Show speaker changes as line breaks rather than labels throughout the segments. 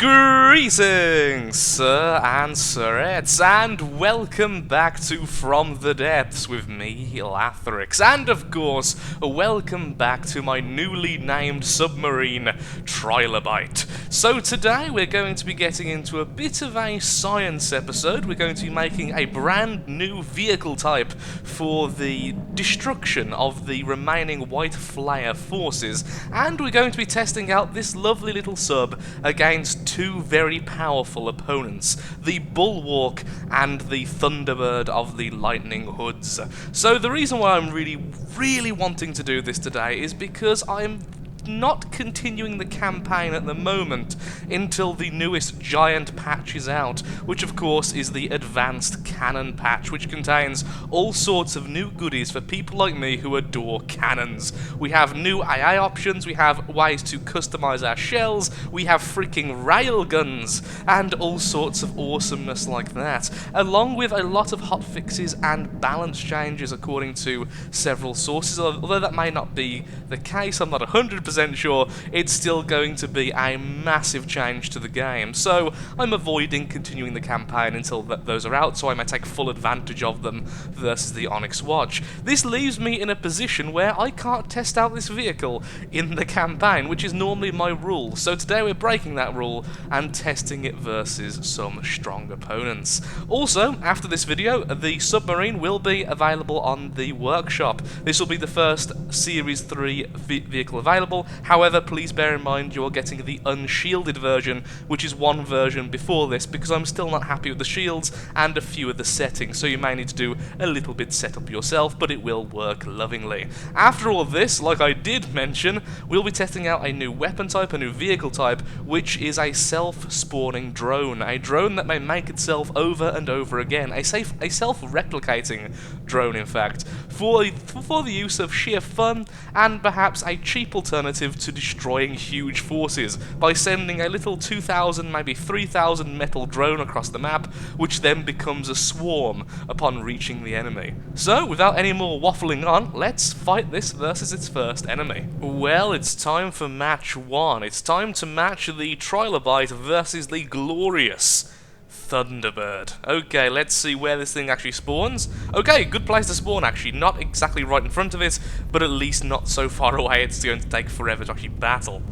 Greetings, sir and sirettes, and welcome back to From the Depths with me, Lathrix, and of course, welcome back to my newly named submarine, Triobite. So today we're going to be getting into a bit of a science episode. We're going to be making a brand new vehicle type for the destruction of the remaining white flare forces, and we're going to be testing out this lovely little sub against two very powerful opponents, the Bulwark and the Thunderbird of the Lightning Hoods. So the reason why I'm really wanting to do this today is because I'm not continuing the campaign at the moment until the newest giant patch is out, which of course is the Advanced Cannon patch, which contains all sorts of new goodies for people like me who adore cannons. We have new AI options, we have ways to customize our shells, we have freaking railguns, and all sorts of awesomeness like that, along with a lot of hotfixes and balance changes according to several sources. Although that may not be the case, I'm not 100% sure, it's still going to be a massive change to the game. So I'm avoiding continuing the campaign until those are out, so I may take full advantage of them versus the Onyx Watch. This leaves me in a position where I can't test out this vehicle in the campaign, which is normally my rule. So today we're breaking that rule and testing it versus some strong opponents. Also, after this video, the submarine will be available on the workshop. This will be the first Series 3 vehicle available. However, please bear in mind you're getting the unshielded version, which is one version before this, because I'm still not happy with the shields and a few of the settings, so you may need to do a little bit setup yourself, but it will work lovingly. After all of this, like I did mention, we'll be testing out a new weapon type, a new vehicle type, which is a self-spawning drone. A drone that may make itself over and over again. A self-replicating drone, in fact, for the use of sheer fun and perhaps a cheap alternative to destroying huge forces by sending a little 2,000, maybe 3,000 metal drone across the map, which then becomes a swarm upon reaching the enemy. So, without any more waffling on, let's fight this versus its first enemy. Well, it's time for match one. It's time to match the Triobite versus the glorious Thunderbird. Okay, let's see where this thing actually spawns. Okay, good place to spawn actually. Not exactly right in front of it, but at least not so far away it's going to take forever to actually battle.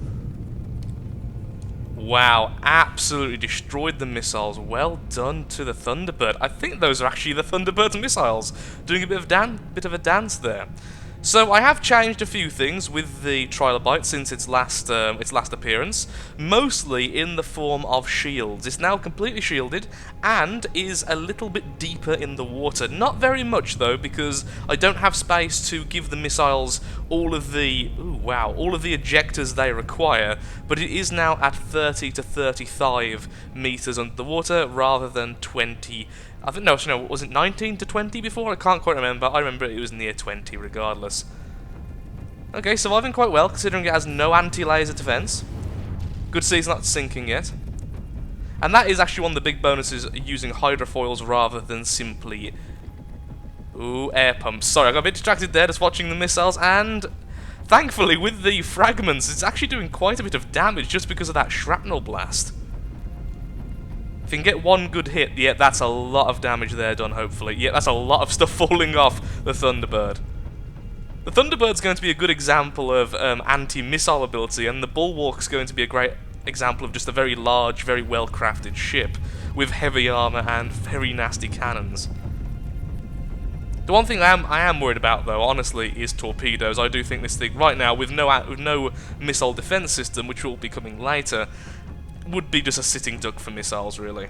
Wow, absolutely destroyed the missiles. Well done to the Thunderbird. I think those are actually the Thunderbird's missiles. Doing a bit of a dance there. So I have changed a few things with the Triobite since its last appearance, mostly in the form of shields. It's now completely shielded and is a little bit deeper in the water. Not very much though, because I don't have space to give the missiles all of the ejectors they require, but it is now at 30 to 35 meters under the water rather than 20. I think, no, was it 19 to 20 before? I can't quite remember. I remember it was near 20 regardless. Okay, surviving quite well considering it has no anti-laser defense. Good to see it's not sinking yet. And that is actually one of the big bonuses using hydrofoils rather than simply... Ooh, air pumps. Sorry, I got a bit distracted there just watching the missiles, and thankfully with the fragments it's actually doing quite a bit of damage just because of that shrapnel blast. If you can get one good hit, yeah, that's a lot of damage there done, hopefully. Yeah, that's a lot of stuff falling off the Thunderbird. The Thunderbird's going to be a good example of anti-missile ability, and the Bulwark's going to be a great example of just a very large, very well-crafted ship with heavy armor and very nasty cannons. The one thing I am worried about, though, honestly, is torpedoes. I do think this thing, right now, with no missile defense system, which will be coming later, would be just a sitting duck for missiles, really.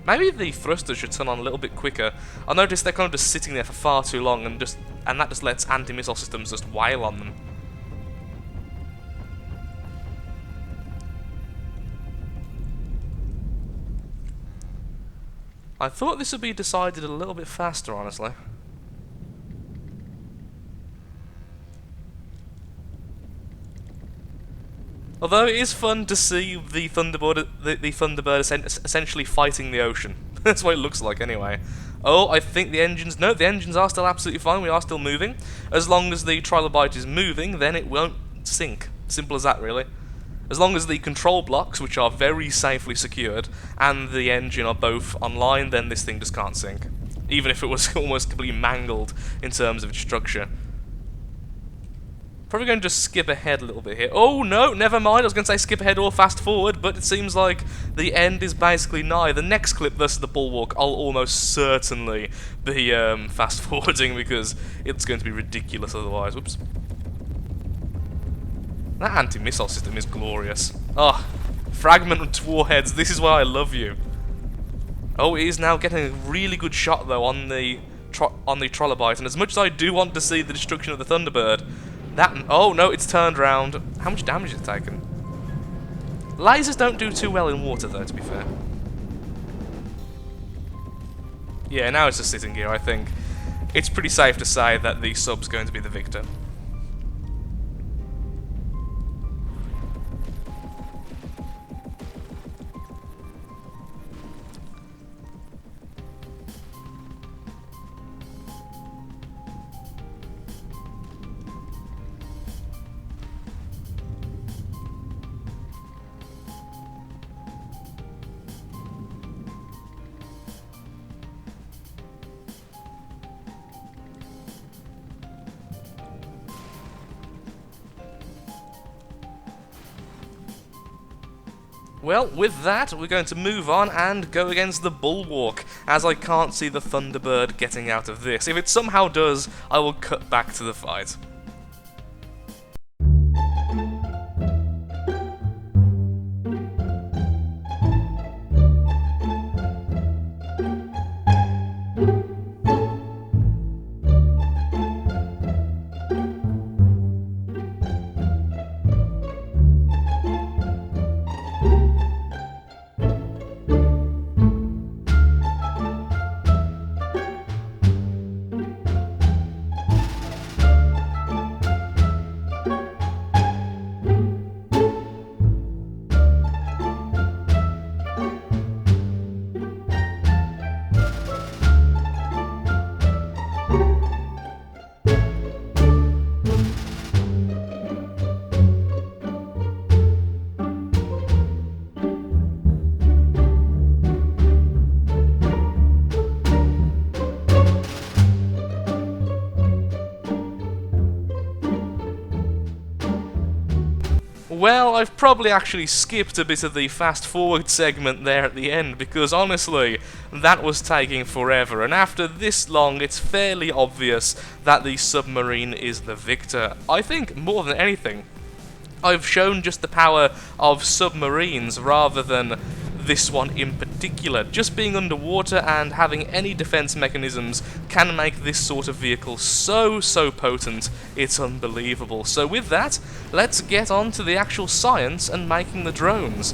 Maybe the thrusters should turn on a little bit quicker. I noticed they're kind of just sitting there for far too long, and that just lets anti-missile systems just wail on them. I thought this would be decided a little bit faster, honestly. Although it is fun to see the Thunderbird essentially fighting the ocean. That's what it looks like anyway. Oh, I think the engines... No, the engines are still absolutely fine. We are still moving. As long as the Triobite is moving, then it won't sink. Simple as that, really. As long as the control blocks, which are very safely secured, and the engine are both online, then this thing just can't sink. Even if it was almost completely mangled in terms of its structure. Probably going to just skip ahead a little bit here. Oh no, never mind, I was going to say skip ahead or fast forward, but it seems like the end is basically nigh. The next clip versus the bulwark, I'll almost certainly be fast forwarding because it's going to be ridiculous otherwise. Whoops. That anti-missile system is glorious. Oh, fragment warheads, this is why I love you. Oh, he is now getting a really good shot though on the Triobite, and as much as I do want to see the destruction of the Thunderbird, oh no, it's turned round. How much damage has it taken? Lasers don't do too well in water though, to be fair. Yeah, now it's just sitting here, I think. It's pretty safe to say that the sub's going to be the victor. Well, with that, we're going to move on and go against the bulwark, as I can't see the Thunderbird getting out of this. If it somehow does, I will cut back to the fight. Well, I've probably actually skipped a bit of the fast-forward segment there at the end, because honestly, that was taking forever, and after this long, it's fairly obvious that the submarine is the victor. I think, more than anything, I've shown just the power of submarines rather than this one in particular. Just being underwater and having any defense mechanisms can make this sort of vehicle so potent, it's unbelievable. So with that, let's get on to the actual science and making the drones.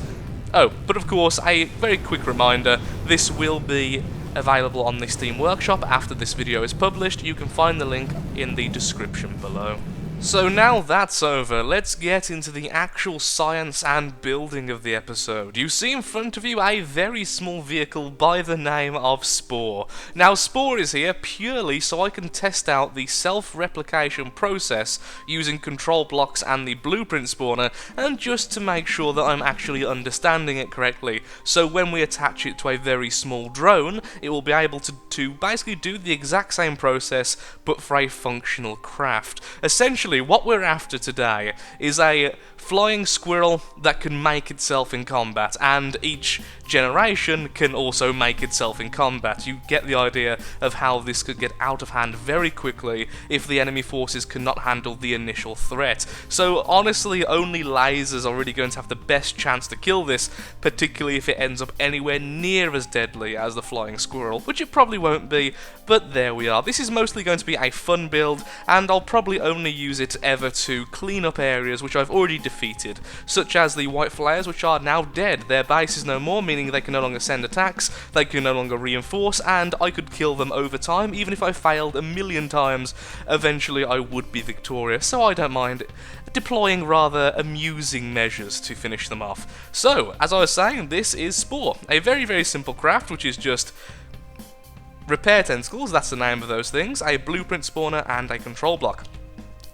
Oh, but of course, a very quick reminder, this will be available on the Steam Workshop after this video is published. You can find the link in the description below. So now that's over, let's get into the actual science and building of the episode. You see in front of you a very small vehicle by the name of Spore. Now Spore is here purely so I can test out the self-replication process using control blocks and the blueprint spawner, and just to make sure that I'm actually understanding it correctly, so when we attach it to a very small drone, it will be able to basically do the exact same process but for a functional craft. Essentially, what we're after today is a flying squirrel that can make itself in combat, and each generation can also make itself in combat. You get the idea of how this could get out of hand very quickly if the enemy forces cannot handle the initial threat. So honestly, only lasers are really going to have the best chance to kill this, particularly if it ends up anywhere near as deadly as the flying squirrel, which it probably won't be, but there we are. This is mostly going to be a fun build, and I'll probably only use it ever to clean up areas which I've already defeated, such as the white flares, which are now dead. Their base is no more, meaning they can no longer send attacks, they can no longer reinforce, and I could kill them over time. Even if I failed a million times, eventually I would be victorious, so I don't mind deploying rather amusing measures to finish them off. So, as I was saying, this is Spore, a very simple craft, which is just repair tentacles, that's the name of those things, a blueprint spawner, and a control block.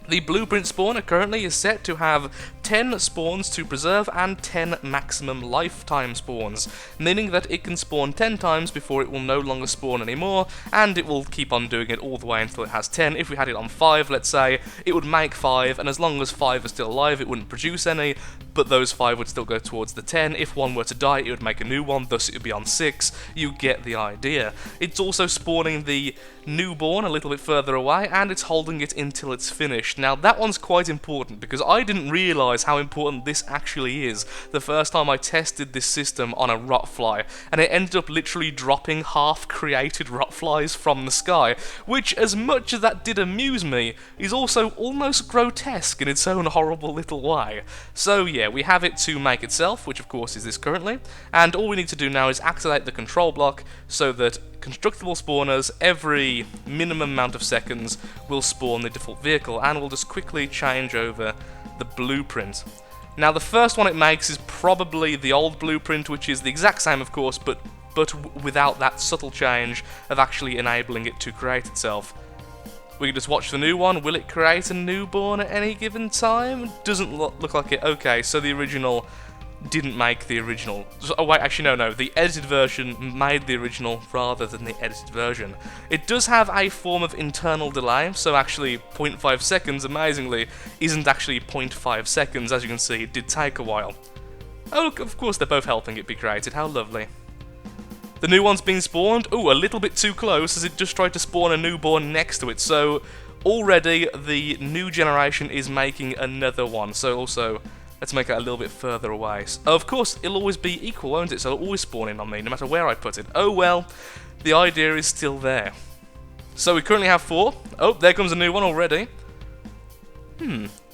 The blueprint spawner currently is set to have 10 spawns to preserve and 10 maximum lifetime spawns, meaning that it can spawn 10 times before it will no longer spawn anymore, and it will keep on doing it all the way until it has 10. If we had it on 5, let's say, it would make 5, and as long as 5 are still alive, it wouldn't produce any, but those 5 would still go towards the 10. If one were to die, it would make a new one, thus it would be on 6. You get the idea. It's also spawning the newborn a little bit further away, and it's holding it until it's finished. Now that one's quite important, because I didn't realise how important this actually is the first time I tested this system on a rotfly, and it ended up literally dropping half-created rotflies from the sky, which, as much as that did amuse me, is also almost grotesque in its own horrible little way. So yeah, we have it to make itself, which of course is this currently, and all we need to do now is activate the control block so that constructible spawners every minimum amount of seconds will spawn the default vehicle, and we'll just quickly change over the blueprint. Now the first one it makes is probably the old blueprint, which is the exact same of course, but without that subtle change of actually enabling it to create itself. We can just watch the new one. Will it create a newborn at any given time? Doesn't look like it. Okay, so the original didn't make the original. Oh wait, actually no, the edited version made the original rather than the edited version. It does have a form of internal delay, so actually 0.5 seconds, amazingly, isn't actually 0.5 seconds. As you can see, it did take a while. Oh look, of course they're both helping it be created, how lovely. The new one's been spawned. Ooh, a little bit too close, as it just tried to spawn a newborn next to it, so already the new generation is making another one, so also let's make it a little bit further away. Of course, it'll always be equal, won't it? So it'll always spawn in on me, no matter where I put it. Oh well, the idea is still there. So we currently have 4. Oh, there comes a new one already.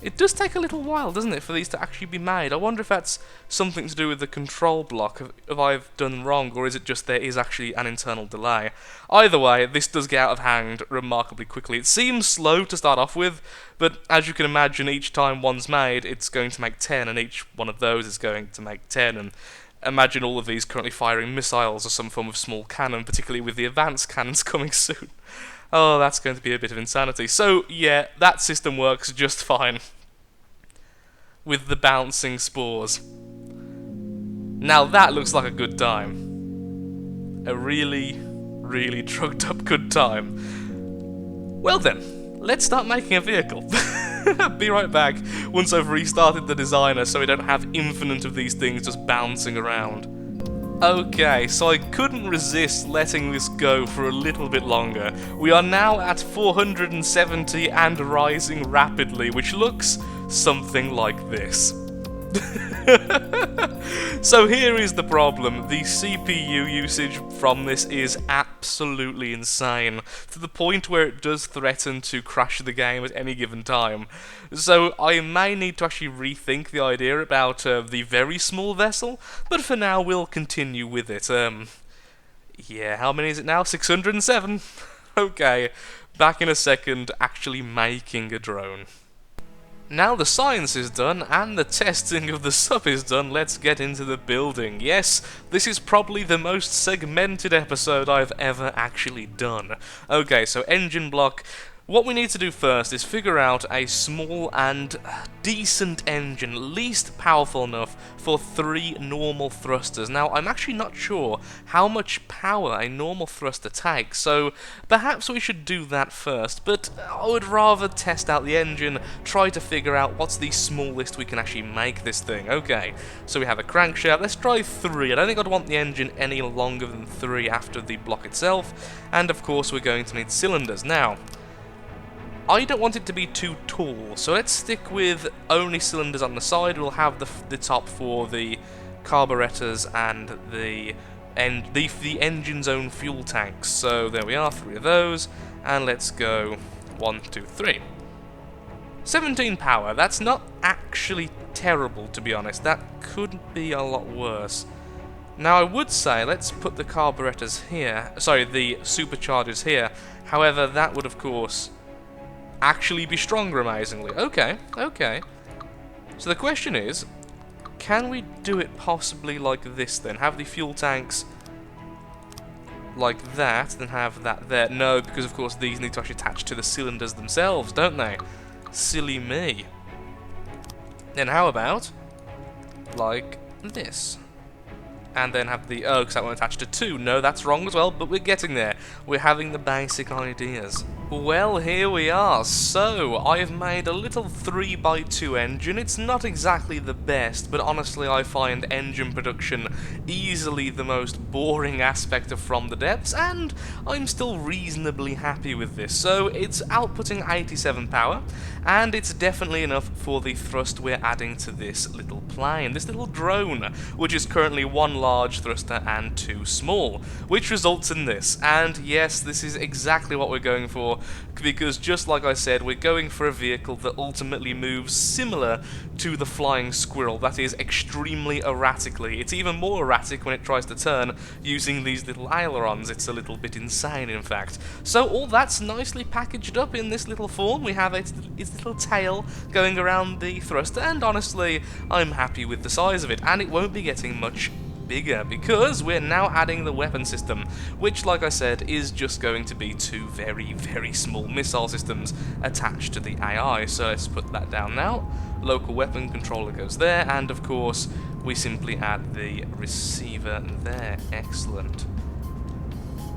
It does take a little while, doesn't it, for these to actually be made? I wonder if that's something to do with the control block, if I've done wrong, or is it just there is actually an internal delay? Either way, this does get out of hand remarkably quickly. It seems slow to start off with, but as you can imagine, each time one's made, it's going to make 10, and each one of those is going to make 10, and imagine all of these currently firing missiles or some form of small cannon, particularly with the advanced cannons coming soon. Oh, that's going to be a bit of insanity. So, yeah, that system works just fine with the bouncing spores. Now that looks like a good time. A really, really drugged up good time. Well then, let's start making a vehicle. Be right back once I've restarted the designer so we don't have infinite of these things just bouncing around. Okay, so I couldn't resist letting this go for a little bit longer. We are now at 470 and rising rapidly, which looks something like this. So here is the problem. The CPU usage from this is absolutely insane, to the point where it does threaten to crash the game at any given time. So I may need to actually rethink the idea about the very small vessel, but for now we'll continue with it. Yeah, how many is it now? 607? Okay, back in a second, actually making a drone. Now the science is done, and the testing of the sub is done, let's get into the building. Yes, this is probably the most segmented episode I've ever actually done. Okay, so engine block. What we need to do first is figure out a small and decent engine, least powerful enough for 3 normal thrusters. Now, I'm actually not sure how much power a normal thruster takes, so perhaps we should do that first, but I would rather test out the engine, try to figure out what's the smallest we can actually make this thing. Okay, so we have a crankshaft. Let's try 3. I don't think I'd want the engine any longer than 3 after the block itself, and of course we're going to need cylinders. Now, I don't want it to be too tall, so let's stick with only cylinders on the side. We'll have the top for the carburetors and the engine's own fuel tanks. So there we are, 3 of those, and let's go 1, 2, 3. 17 power. That's not actually terrible, to be honest. That could be a lot worse. Now I would say let's put the carburetors here. Sorry, the superchargers here. However, that would of course actually be stronger, amazingly. Okay. So the question is, can we do it possibly like this then? Have the fuel tanks like that, then have that there. No, because of course these need to actually attach to the cylinders themselves, don't they? Silly me. Then how about, like this? And then have the, oh, because that won't attach to 2. No, that's wrong as well, but we're getting there. We're having the basic ideas. Well, here we are. So, I've made a little 3x2 engine. It's not exactly the best, but honestly I find engine production easily the most boring aspect of From the Depths, and I'm still reasonably happy with this. So, it's outputting 87 power, and it's definitely enough for the thrust we're adding to this little plane, this little drone, which is currently 1 large thruster and 2 small, which results in this. And yes, this is exactly what we're going for, because just like I said, we're going for a vehicle that ultimately moves similar to the flying squirrel, that is, extremely erratically. It's even more erratic when it tries to turn using these little ailerons. It's a little bit insane, in fact. So all that's nicely packaged up in this little form. We have its little tail going around the thruster, and honestly, I'm happy with the size of it, and it won't be getting much bigger because we're now adding the weapon system, which, like I said, is just going to be 2 very, very small missile systems attached to the AI. So let's put that down now. Local weapon controller goes there, and of course we simply add the receiver there. Excellent.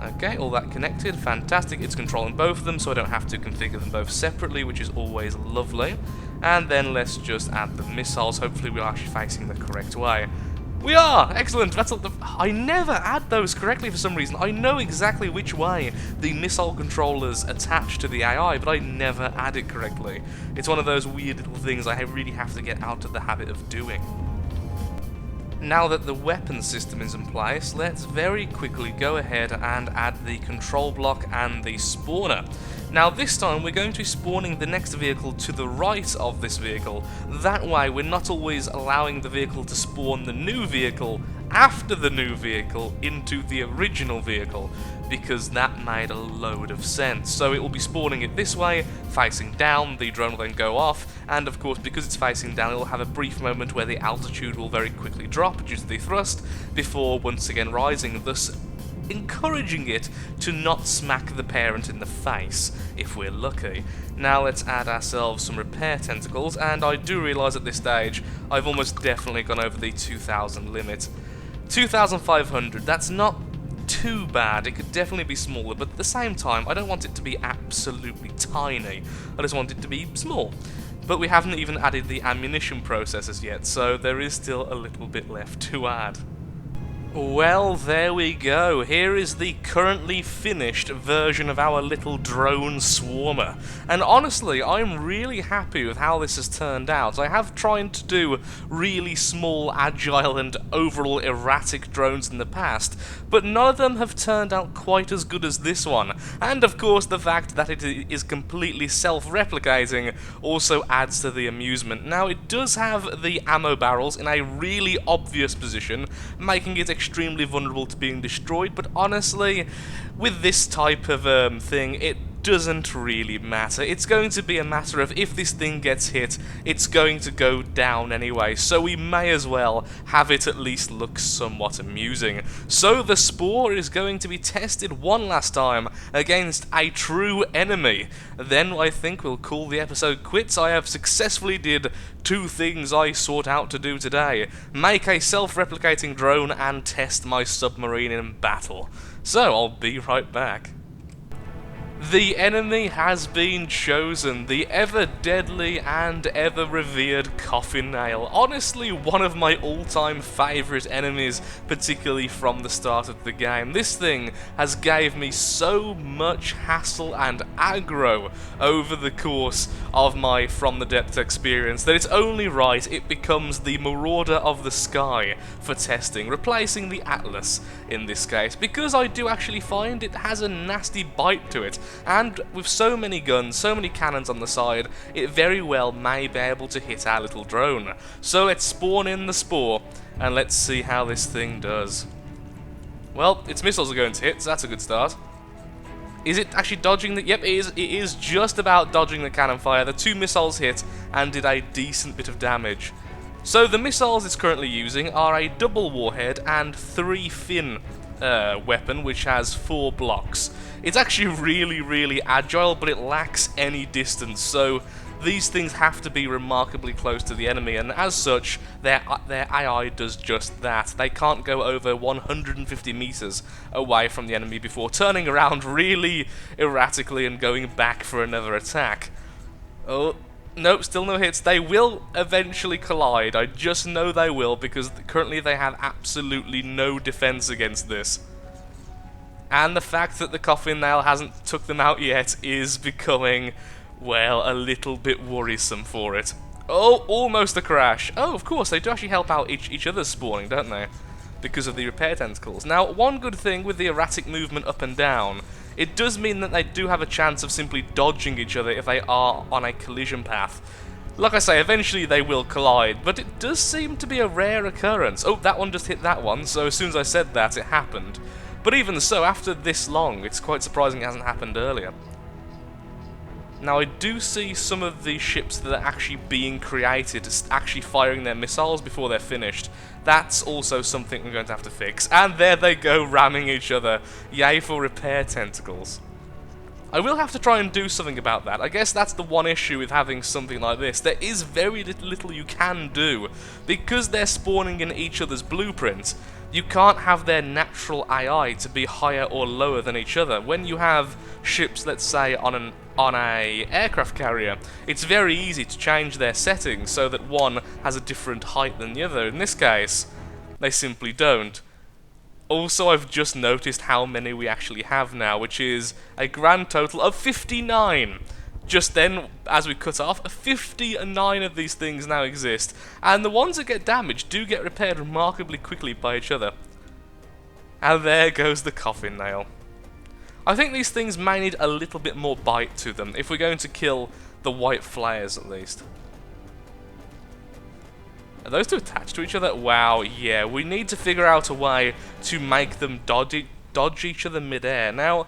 Okay, all that connected, fantastic. It's controlling both of them, so I don't have to configure them both separately, which is always lovely. And then let's just add the missiles. Hopefully we're actually facing the correct way. We are! Excellent! That's what I never add those correctly for some reason. I know exactly which way the missile controllers attach to the AI, but I never add it correctly. It's one of those weird little things I really have to get out of the habit of doing. Now that the weapon system is in place, let's very quickly go ahead and add the control block and the spawner. Now this time we're going to be spawning the next vehicle to the right of this vehicle. That way we're not always allowing the vehicle to spawn the new vehicle after the new vehicle into the original vehicle, because that made a load of sense. So it will be spawning it this way, facing down, the drone will then go off, and of course because it's facing down it will have a brief moment where the altitude will very quickly drop due to the thrust, before once again rising, thus encouraging it to not smack the parent in the face, if we're lucky. Now let's add ourselves some repair tentacles, and I do realise at this stage I've almost definitely gone over the 2000 limit. 2500, that's not too bad, it could definitely be smaller, but at the same time I don't want it to be absolutely tiny, I just want it to be small. But we haven't even added the ammunition processors yet, so there is still a little bit left to add. Well, there we go. Here is the currently finished version of our little drone swarmer. And honestly, I'm really happy with how this has turned out. I have tried to do really small, agile, and overall erratic drones in the past, but none of them have turned out quite as good as this one. And of course, the fact that it is completely self-replicating also adds to the amusement. Now, it does have the ammo barrels in a really obvious position, making it extremely vulnerable to being destroyed, but honestly, with this type of thing, it doesn't really matter. It's going to be a matter of if this thing gets hit, it's going to go down anyway, so we may as well have it at least look somewhat amusing. So the Spore is going to be tested one last time against a true enemy. Then I think we'll call the episode quits. I have successfully did 2 things I sought out to do today: make a self-replicating drone and test my submarine in battle. So I'll be right back. The enemy has been chosen, the ever-deadly and ever-revered Coffin Nail. Honestly, one of my all-time favourite enemies, particularly from the start of the game. This thing has gave me so much hassle and aggro over the course of my From the Depths experience that it's only right it becomes the Marauder of the Sky for testing, replacing the Atlas in this case, because I do actually find it has a nasty bite to it. And with so many guns, so many cannons on the side, it very well may be able to hit our little drone. So let's spawn in the Spore, and let's see how this thing does. Well, its missiles are going to hit, so that's a good start. Is it actually dodging the... Yep, it is just about dodging the cannon fire. The 2 missiles hit and did a decent bit of damage. So the missiles it's currently using are a double warhead and 3 fin weapon, which has 4 blocks. It's actually really, really agile, but it lacks any distance, so these things have to be remarkably close to the enemy, and as such, their AI does just that. They can't go over 150 meters away from the enemy before turning around really erratically and going back for another attack. Oh, nope, still no hits. They will eventually collide. I just know they will, because currently they have absolutely no defense against this. And the fact that the Coffin Nail hasn't took them out yet is becoming, well, a little bit worrisome for it. Oh, almost a crash. Oh, of course, they do actually help out each other's spawning, don't they? Because of the repair tentacles. Now, one good thing with the erratic movement up and down, it does mean that they do have a chance of simply dodging each other if they are on a collision path. Like I say, eventually they will collide, but it does seem to be a rare occurrence. Oh, that one just hit that one, so as soon as I said that, it happened. But even so, after this long, it's quite surprising it hasn't happened earlier. Now, I do see some of the ships that are actually being created actually firing their missiles before they're finished. That's also something I'm going to have to fix. And there they go, ramming each other. Yay for repair tentacles. I will have to try and do something about that. I guess that's the one issue with having something like this. There is very little you can do. Because they're spawning in each other's blueprint, you can't have their natural AI to be higher or lower than each other. When you have ships, let's say, on a aircraft carrier, it's very easy to change their settings so that one has a different height than the other. In this case, they simply don't. Also, I've just noticed how many we actually have now, which is a grand total of 59. Just then, as we cut off, 59 of these things now exist, and the ones that get damaged do get repaired remarkably quickly by each other. And there goes the Coffin Nail. I think these things may need a little bit more bite to them, if we're going to kill the white flares at least. Are those two attached to each other? Wow, yeah, we need to figure out a way to make them dodge each other mid-air. Now,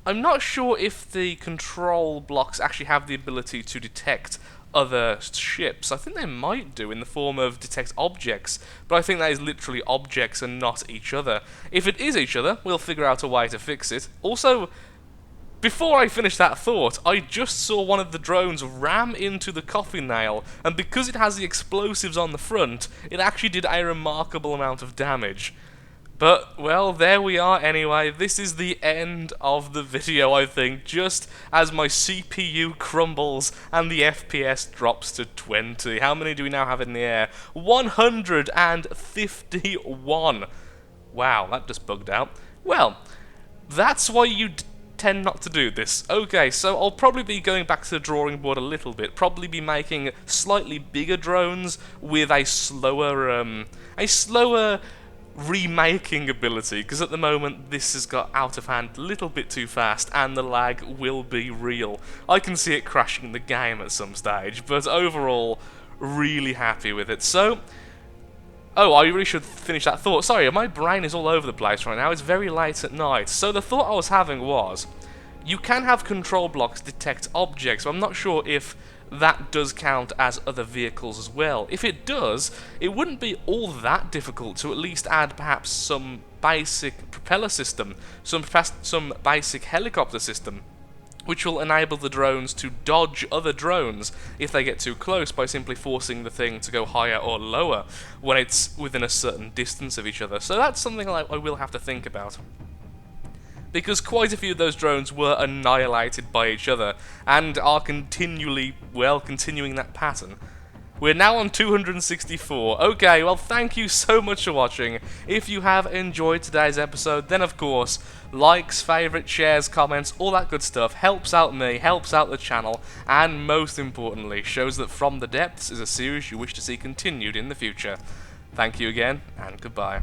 I'm not sure if the control blocks actually have the ability to detect other ships. I think they might do in the form of detect objects, but I think that is literally objects and not each other. If it is each other, we'll figure out a way to fix it. Also, before I finish that thought, I just saw one of the drones ram into the Coffin Nail, and because it has the explosives on the front, it actually did a remarkable amount of damage. But, well, there we are anyway. This is the end of the video, I think, just as my CPU crumbles and the FPS drops to 20. How many do we now have in the air? 151. Wow, that just bugged out. Well, that's why you tend not to do this. Okay, so I'll probably be going back to the drawing board a little bit. Probably be making slightly bigger drones with a slower remaking ability, because at the moment this has got out of hand a little bit too fast and the lag will be real. I can see it crashing the game at some stage, but overall, really happy with it. So, oh, I really should finish that thought. Sorry, my brain is all over the place right now. It's very late at night. So the thought I was having was, you can have control blocks detect objects, but I'm not sure if that does count as other vehicles as well. If it does, it wouldn't be all that difficult to at least add perhaps some basic propeller system, some basic helicopter system, which will enable the drones to dodge other drones if they get too close by simply forcing the thing to go higher or lower when it's within a certain distance of each other. So that's something I will have to think about, because quite a few of those drones were annihilated by each other, and are continuing that pattern. We're now on 264. Okay, well, thank you so much for watching. If you have enjoyed today's episode, then of course, likes, favourites, shares, comments, all that good stuff helps out me, helps out the channel, and most importantly, shows that From the Depths is a series you wish to see continued in the future. Thank you again, and goodbye.